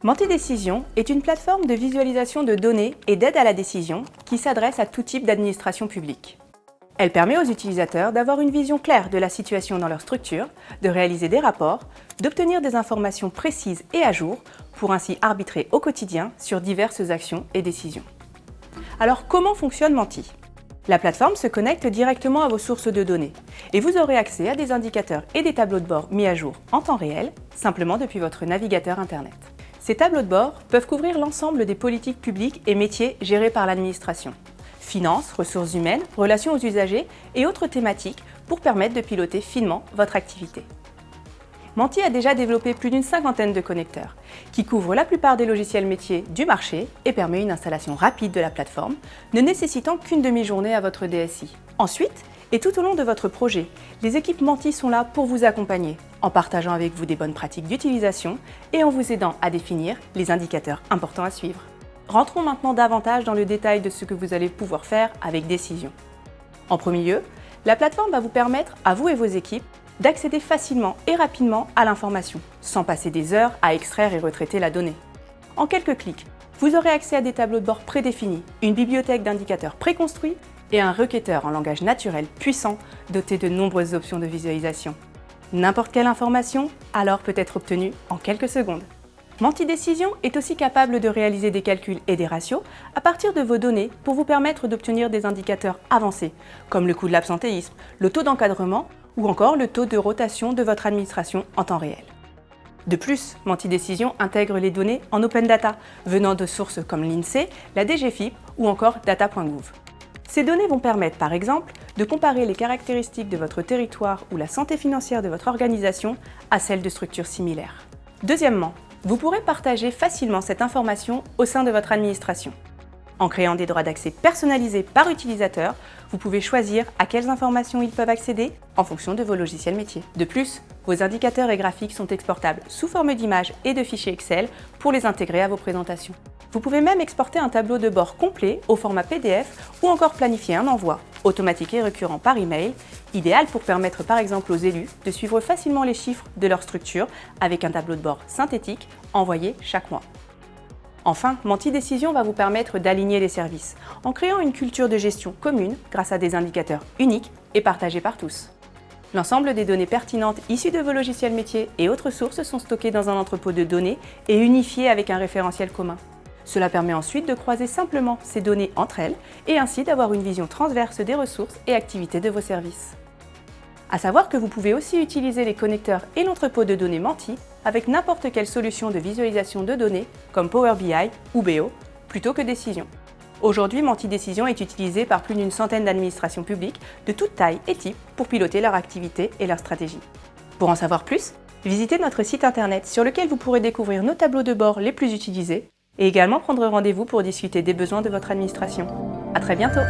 Menti Décision est une plateforme de visualisation de données et d'aide à la décision qui s'adresse à tout type d'administration publique. Elle permet aux utilisateurs d'avoir une vision claire de la situation dans leur structure, de réaliser des rapports, d'obtenir des informations précises et à jour pour ainsi arbitrer au quotidien sur diverses actions et décisions. Alors comment fonctionne Menti ? La plateforme se connecte directement à vos sources de données et vous aurez accès à des indicateurs et des tableaux de bord mis à jour en temps réel, simplement depuis votre navigateur Internet. Ces tableaux de bord peuvent couvrir l'ensemble des politiques publiques et métiers gérés par l'administration. Finances, ressources humaines, relations aux usagers et autres thématiques pour permettre de piloter finement votre activité. Menti a déjà développé plus d'une cinquantaine de connecteurs qui couvrent la plupart des logiciels métiers du marché et permet une installation rapide de la plateforme, ne nécessitant qu'une demi-journée à votre DSI. Ensuite, et tout au long de votre projet, les équipes Menti sont là pour vous accompagner, en partageant avec vous des bonnes pratiques d'utilisation et en vous aidant à définir les indicateurs importants à suivre. Rentrons maintenant davantage dans le détail de ce que vous allez pouvoir faire avec Décision. En premier lieu, la plateforme va vous permettre, à vous et vos équipes, d'accéder facilement et rapidement à l'information, sans passer des heures à extraire et retraiter la donnée. En quelques clics, vous aurez accès à des tableaux de bord prédéfinis, une bibliothèque d'indicateurs préconstruits et un requêteur en langage naturel puissant doté de nombreuses options de visualisation. N'importe quelle information alors peut être obtenue en quelques secondes. Menti Décision est aussi capable de réaliser des calculs et des ratios à partir de vos données pour vous permettre d'obtenir des indicateurs avancés, comme le coût de l'absentéisme, le taux d'encadrement ou encore le taux de rotation de votre administration en temps réel. De plus, Menti Décision intègre les données en open data, venant de sources comme l'INSEE, la DGFiP ou encore data.gouv. Ces données vont permettre, par exemple, de comparer les caractéristiques de votre territoire ou la santé financière de votre organisation à celles de structures similaires. Deuxièmement, vous pourrez partager facilement cette information au sein de votre administration. En créant des droits d'accès personnalisés par utilisateur, vous pouvez choisir à quelles informations ils peuvent accéder en fonction de vos logiciels métiers. De plus, vos indicateurs et graphiques sont exportables sous forme d'images et de fichiers Excel pour les intégrer à vos présentations. Vous pouvez même exporter un tableau de bord complet au format PDF ou encore planifier un envoi automatique et récurrent par email, idéal pour permettre par exemple aux élus de suivre facilement les chiffres de leur structure avec un tableau de bord synthétique envoyé chaque mois. Enfin, Menti Décision va vous permettre d'aligner les services en créant une culture de gestion commune grâce à des indicateurs uniques et partagés par tous. L'ensemble des données pertinentes issues de vos logiciels métiers et autres sources sont stockées dans un entrepôt de données et unifiées avec un référentiel commun. Cela permet ensuite de croiser simplement ces données entre elles et ainsi d'avoir une vision transverse des ressources et activités de vos services. À savoir que vous pouvez aussi utiliser les connecteurs et l'entrepôt de données Menti avec n'importe quelle solution de visualisation de données comme Power BI ou BO plutôt que Décision. Aujourd'hui, Menti Décision est utilisé par plus d'une centaine d'administrations publiques de toute taille et type pour piloter leur activité et leur stratégie. Pour en savoir plus, visitez notre site internet sur lequel vous pourrez découvrir nos tableaux de bord les plus utilisés et également prendre rendez-vous pour discuter des besoins de votre administration. À très bientôt!